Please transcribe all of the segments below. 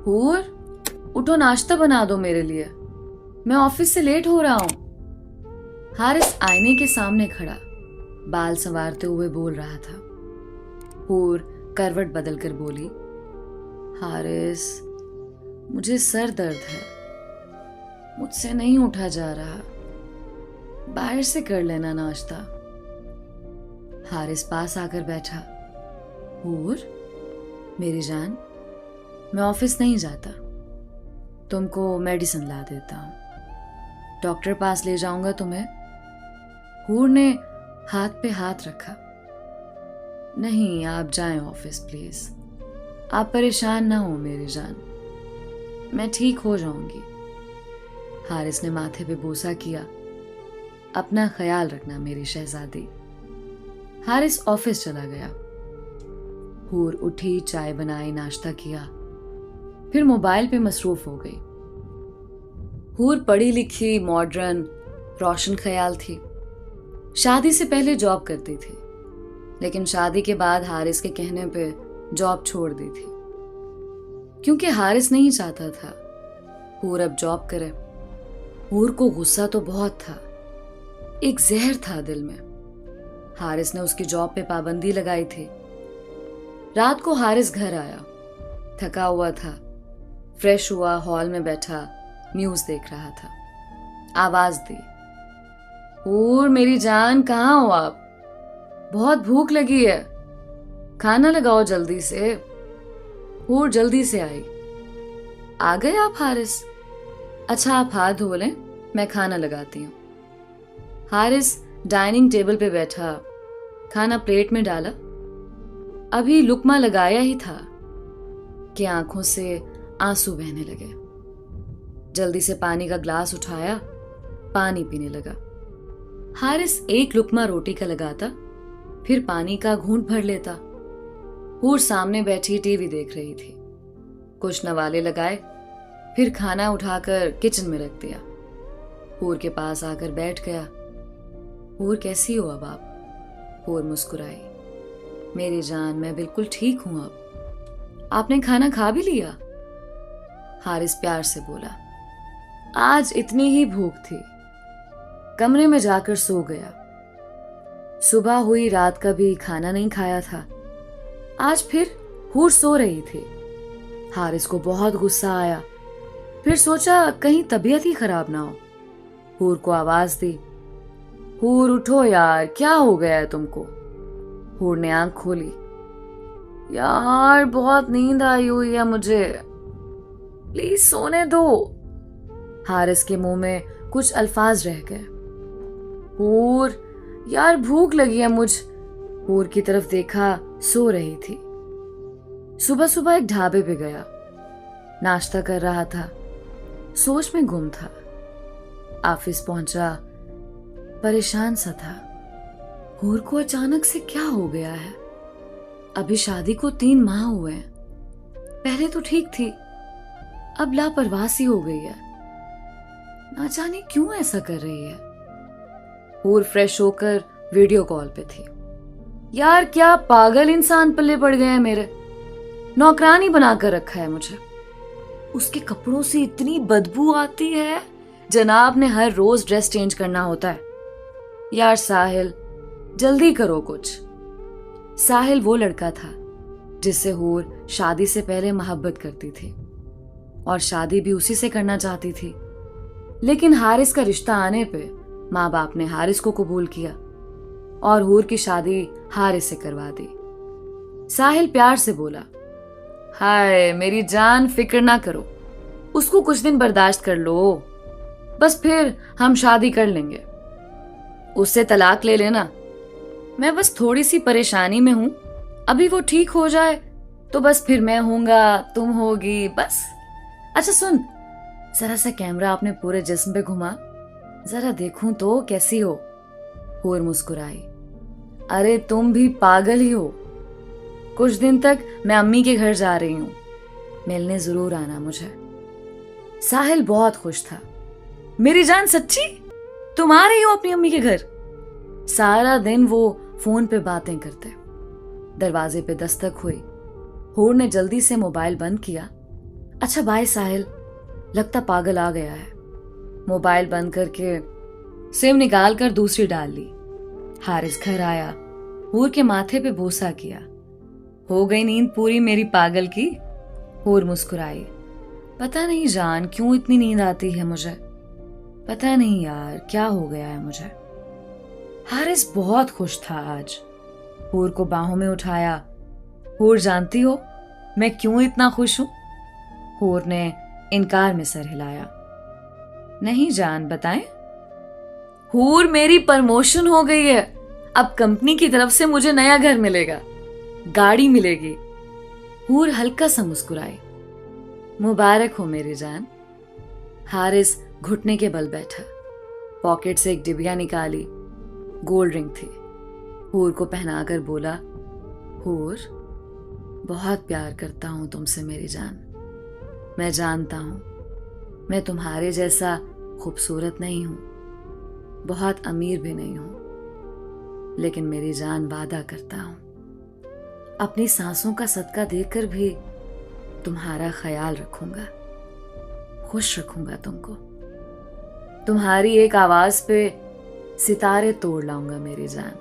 हूर, उठो, नाश्ता बना दो मेरे लिए, मैं ऑफिस से लेट हो रहा हूं। हारिस आईने के सामने खड़ा बाल संवारते हुए बोल रहा था। हूर करवट बदलकर बोली, हारिस, मुझे सर दर्द है, मुझसे नहीं उठा जा रहा, बाहर से कर लेना नाश्ता। हारिस पास आकर बैठा। हूर, मेरी जान, मैं ऑफिस नहीं जाता, तुमको मेडिसिन ला देता हूं, डॉक्टर पास ले जाऊंगा तुम्हें। हूर ने हाथ पे हाथ रखा। नहीं, आप जाएं ऑफिस प्लीज, आप परेशान ना हो मेरी जान, मैं ठीक हो जाऊंगी। हारिस ने माथे पे बोसा किया। अपना ख्याल रखना मेरी शहजादी। हारिस ऑफिस चला गया। हूर उठी, चाय बनाई, नाश्ता किया, फिर मोबाइल पे मसरूफ हो गई। हूर पढ़ी लिखी, मॉडर्न, रोशन ख्याल थी। शादी से पहले जॉब करती थी, लेकिन शादी के बाद हारिस के कहने पे जॉब छोड़ दी थी, क्योंकि हारिस नहीं चाहता था हूर अब जॉब करे। हूर को गुस्सा तो बहुत था, एक जहर था दिल में। हारिस ने उसकी जॉब पे पाबंदी लगाई थी। रात को हारिस घर आया, थका हुआ था, फ्रेश हुआ, हॉल में बैठा न्यूज देख रहा था। आवाज दी, हूर मेरी जान, कहाँ हो आप? बहुत भूख लगी है, खाना लगाओ जल्दी से। हूर जल्दी से आई। आ गए आप हारिस? अच्छा, आप हाथ धो लें, मैं खाना लगाती हूँ। हारिस डाइनिंग टेबल पे बैठा, खाना प्लेट में डाला। अभी लुकमा लगाया ही था कि आंखों से आंसू बहने लगे। जल्दी से पानी का ग्लास उठाया, पानी पीने लगा। हारिस एक लुकमा रोटी का लगाता, फिर पानी का घूंट भर लेता। हूर सामने बैठी टीवी देख रही थी। कुछ नवाले लगाए, फिर खाना उठाकर किचन में रख दिया। हूर के पास आकर बैठ गया। हूर, कैसी हो अब आप? हूर मुस्कुराई। मेरी जान, मैं बिल्कुल ठीक हूं अब। आपने खाना खा भी लिया? हारिस प्यार से बोला। आज इतनी ही भूख थी, कमरे में जाकर सो गया। सुबह हुई, रात का भी खाना नहीं खाया था। आज फिर हूर सो रही थी। हारिस को बहुत गुस्सा आया, फिर सोचा कहीं तबीयत ही खराब ना हो। हूर को आवाज दी, हूर उठो यार, क्या हो गया है तुमको? हूर ने आंख खोली। यार बहुत नींद आई हुई है मुझे, प्लीज सोने दो। हारिस के मुंह में कुछ अल्फाज रह गए। हूर, यार भूख लगी है मुझ। हूर की तरफ देखा, सो रही थी। सुबह सुबह एक ढाबे पे गया, नाश्ता कर रहा था, सोच में गुम था। ऑफिस पहुंचा, परेशान सा था। हूर को अचानक से क्या हो गया है? अभी शादी को 3 माह हुए हैं, पहले तो ठीक थी, अब लापरवाही हो गई है। ना जाने क्यों ऐसा कर रही है। हूर फ्रेश होकर वीडियो कॉल पे थी। यार क्या पागल इंसान पल्ले पड़ गए हैं मेरे, नौकरानी बनाकर रखा है मुझे। उसके कपड़ों से इतनी बदबू आती है, जनाब ने हर रोज ड्रेस चेंज करना होता है। यार साहिल, जल्दी करो कुछ। साहिल वो लड़का था जिससे हूर शादी से पहले मोहब्बत करती थी और शादी भी उसी से करना चाहती थी, लेकिन हारिस का रिश्ता आने पे माँ बाप ने हारिस को कबूल किया और हूर की शादी हारिस से करवा दी। साहिल प्यार से बोला, हाय मेरी जान, फिक्र ना करो, उसको कुछ दिन बर्दाश्त कर लो, बस फिर हम शादी कर लेंगे। उससे तलाक ले लेना, मैं बस थोड़ी सी परेशानी में हूं, अभी वो ठीक हो जाए तो बस फिर मैं होऊंगा, तुम होगी, बस। अच्छा सुन, जरा सा कैमरा अपने पूरे जिस्म पे घुमा, जरा देखूं तो कैसी हो। हूर मुस्कुराई। अरे तुम भी पागल ही हो, कुछ दिन तक मैं अम्मी के घर जा रही हूं, मिलने जरूर आना मुझे। साहिल बहुत खुश था। मेरी जान, सच्ची तुम आ रही हो अपनी अम्मी के घर? सारा दिन वो फोन पे बातें करते। दरवाजे पे दस्तक हुई। हूर ने जल्दी से मोबाइल बंद किया अच्छा बाय साहिल, लगता पागल आ गया है। मोबाइल बंद करके सिम निकाल कर दूसरी डाल ली। हारिस घर आया, हूर के माथे पे बोसा किया। हो गई नींद पूरी मेरी पागल की? हूर मुस्कुराई। पता नहीं जान क्यों इतनी नींद आती है मुझे, पता नहीं यार क्या हो गया है मुझे। हारिस बहुत खुश था आज। हूर को बाहों में उठाया। हूर जानती हो मैं क्यों इतना खुश हूं? हूर ने इनकार में सर हिलाया। नहीं जान बताएं। हूर मेरी प्रमोशन हो गई है, अब कंपनी की तरफ से मुझे नया घर मिलेगा, गाड़ी मिलेगी। हूर हल्का सा मुस्कुराई। मुबारक हो मेरी जान। हारिस घुटने के बल बैठा, पॉकेट से एक डिबिया निकाली। गोल्ड रिंग थी। हूर को पहनाकर बोला, हूर बहुत प्यार करता हूं तुमसे मेरी जान। मैं जानता हूं मैं तुम्हारे जैसा खूबसूरत नहीं हूं, बहुत अमीर भी नहीं हूं, लेकिन मेरी जान वादा करता हूं अपनी सांसों का सदका देकर भी तुम्हारा ख्याल रखूंगा, खुश रखूंगा तुमको। तुम्हारी एक आवाज पे सितारे तोड़ लाऊंगा मेरी जान।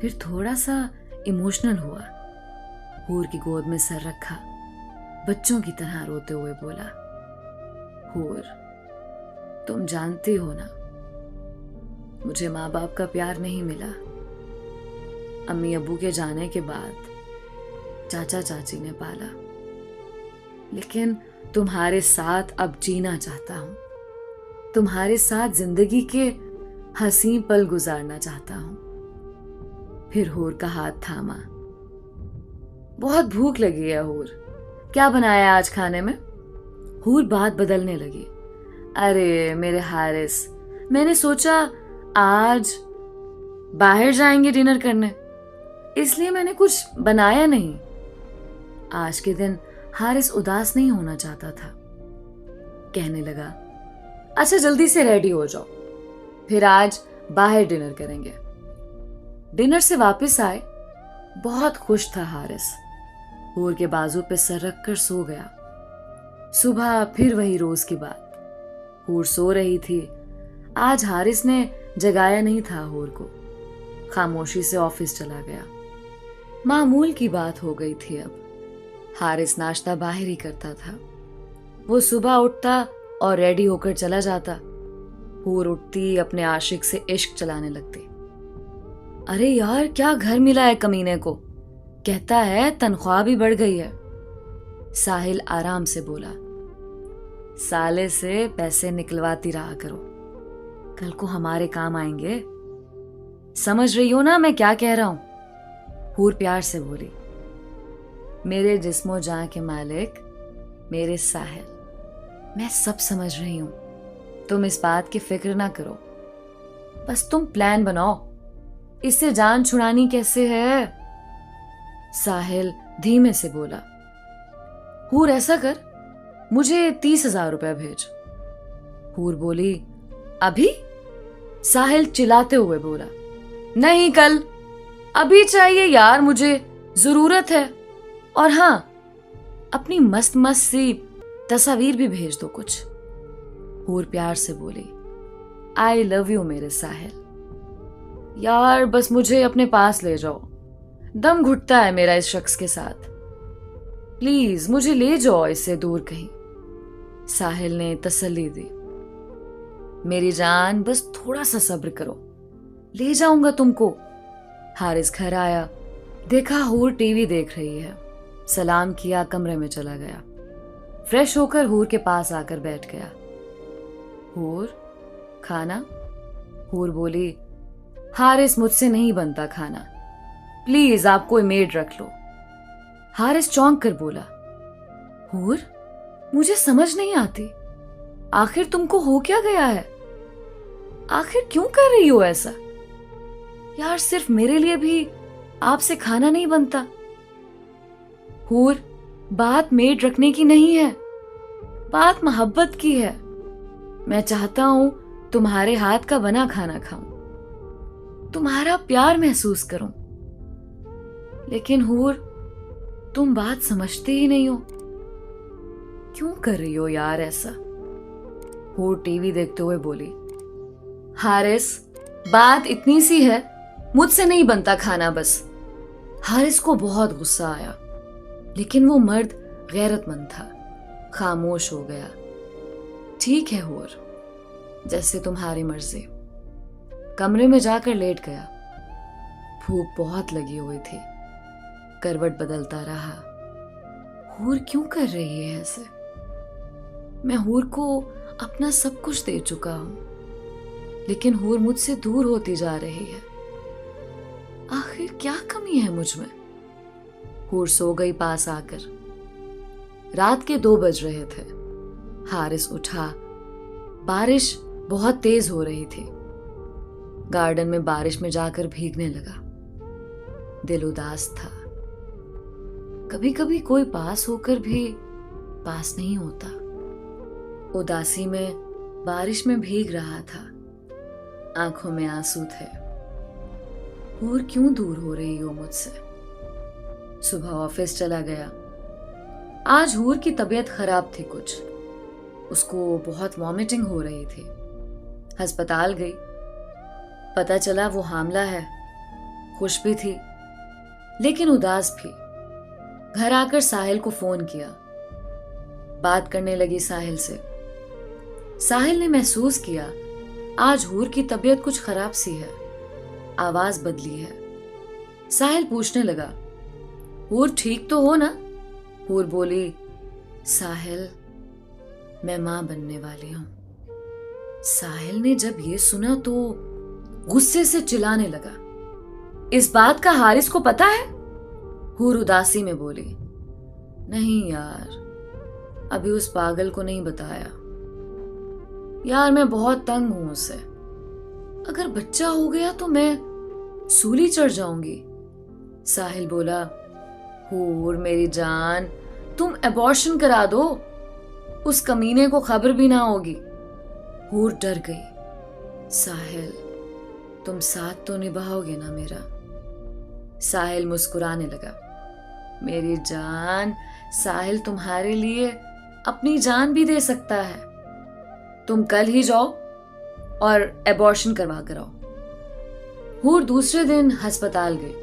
फिर थोड़ा सा इमोशनल हुआ। हूर की गोद में सर रखा, बच्चों की तरह रोते हुए बोला, हूर तुम जानती हो ना मुझे माँ बाप का प्यार नहीं मिला। अम्मी अब्बू के जाने के बाद चाचा चाची ने पाला, लेकिन तुम्हारे साथ अब जीना चाहता हूं, तुम्हारे साथ जिंदगी के हंसी पल गुजारना चाहता हूं। फिर हूर का हाथ थामा। बहुत भूख लगी है हूर, क्या बनाया आज खाने में? हूर बात बदलने लगी। अरे मेरे हारिस, मैंने सोचा आज बाहर जाएंगे डिनर करने, इसलिए मैंने कुछ बनाया नहीं। आज के दिन हारिस उदास नहीं होना चाहता था। कहने लगा, अच्छा जल्दी से रेडी हो जाओ, फिर आज बाहर डिनर करेंगे। डिनर से वापस आए, बहुत खुश था हारिस। हूर के बाजू पे सर रखकर सो गया। सुबह फिर वही रोज की बात। हूर सो रही थी। आज हारिस ने जगाया नहीं था हूर को। खामोशी से ऑफिस चला गया। मामूल की बात हो गई थी अब। हारिस नाश्ता बाहर ही करता था। वो सुबह उठता और रेडी होकर चला जाता। हूर उठती अपने आशिक से इश्क चलाने लगती। अरे यार क्या घर मिला है कमीने को, कहता है तनख्वाह भी बढ़ गई है। साहिल आराम से बोला, साले से पैसे निकलवाती रहा करो, कल को हमारे काम आएंगे। समझ रही हो ना मैं क्या कह रहा हूं? हूर प्यार से बोली, मेरे जिस्मो जान के मालिक मेरे साहिल, मैं सब समझ रही हूं, तुम इस बात की फिक्र ना करो, बस तुम प्लान बनाओ इससे जान छुड़ानी कैसे है। साहिल धीमे से बोला, हूर ऐसा कर मुझे 30,000 रुपए भेज। हूर बोली, अभी? साहिल चिल्लाते हुए बोला, नहीं कल, अभी चाहिए यार, मुझे जरूरत है। और हाँ, अपनी मस्त मस्त सी तस्वीर भी भेज दो कुछ। हूर प्यार से बोली, आई लव यू मेरे साहिल, यार बस मुझे अपने पास ले जाओ, दम घुटता है मेरा इस शख्स के साथ, प्लीज मुझे ले जाओ इससे दूर कहीं। साहिल ने तसल्ली दी, मेरी जान बस थोड़ा सा सब्र करो, ले जाऊंगा तुमको। हारिस घर आया, देखा हूर टीवी देख रही है। सलाम किया, कमरे में चला गया। फ्रेश होकर हूर के पास आकर बैठ गया। हूर खाना? हूर बोली, हारिस मुझसे नहीं बनता खाना, प्लीज आप कोई मेड रख लो। हारिस चौंक कर बोला, हूर मुझे समझ नहीं आती, आखिर तुमको हो क्या गया है? आखिर क्यों कर रही हो ऐसा? यार सिर्फ मेरे लिए भी आपसे खाना नहीं बनता। हूर बात मेड रखने की नहीं है, बात मोहब्बत की है। मैं चाहता हूं तुम्हारे हाथ का बना खाना खाऊं, तुम्हारा प्यार महसूस करूं, लेकिन हूर तुम बात समझते ही नहीं हो। क्यों कर रही हो यार ऐसा? हूर टीवी देखते हुए बोली। हारिस, बात इतनी सी है, मुझसे नहीं बनता खाना बस। हारिस को बहुत गुस्सा आया, लेकिन वो मर्द गैरतमंद था। खामोश हो गया। ठीक है हूर, जैसे तुम्हारी मर्जी। कमरे में जाकर लेट गया। भूख बहुत लगी हुई थी। करवट बदलता रहा। हूर क्यों कर रही है ऐसे? मैं हूर को अपना सब कुछ दे चुका हूं, लेकिन हूर मुझसे दूर होती जा रही है। आखिर क्या कमी है मुझ में? हूर सो गई पास आकर। रात के 2 बज रहे थे। हारिस उठा। बारिश बहुत तेज हो रही थी। गार्डन में बारिश में जाकर भीगने लगा। दिल उदास था। कभी कभी कोई पास होकर भी पास नहीं होता। उदासी में बारिश में भीग रहा था। आंखों में आंसू थे। हूर क्यों दूर हो रही हो मुझसे? सुबह ऑफिस चला गया। आज हूर की तबीयत खराब थी कुछ। उसको बहुत वॉमिटिंग हो रही थी। अस्पताल गई। पता चला वो हामला है। खुश भी थी, लेकिन उदास भी। घर आकर साहिल को फोन किया। बात करने लगी साहिल से। साहिल ने महसूस किया आज हूर की तबीयत कुछ खराब सी है। आवाज बदली है। साहिल पूछने लगा, हूर ठीक तो हो ना? हूर बोली, साहिल, मैं मां बनने वाली हूं। साहिल ने जब ये सुना तो गुस्से से चिल्लाने लगा, इस बात का हारिस को पता है? हूर उदासी में बोली, नहीं यार, अभी उस पागल को नहीं बताया। यार मैं बहुत तंग हूं उससे। अगर बच्चा हो गया तो मैं सूली चढ़ जाऊंगी। साहिल बोला, हूर मेरी जान, तुम अबॉर्शन करा दो। उस कमीने को खबर भी ना होगी। हूर डर गई। साहिल, तुम साथ तो निभाओगे ना मेरा? साहिल मुस्कुराने लगा, मेरी जान, साहिल तुम्हारे लिए अपनी जान भी दे सकता है। तुम कल ही जाओ और अबॉर्शन करवा कर आओ। हूर दूसरे दिन अस्पताल गई।